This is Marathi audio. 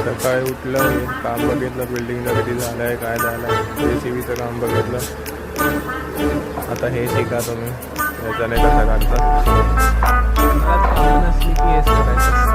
सकाळी उठलं, काम बघितलं बिल्डिंगला कधी झालं आहे काय झालं आहे, JCBचं काम बघितलं. आता हे शिका तुम्ही, याच्याने कसं काढतात. नसली की हेच करायचं.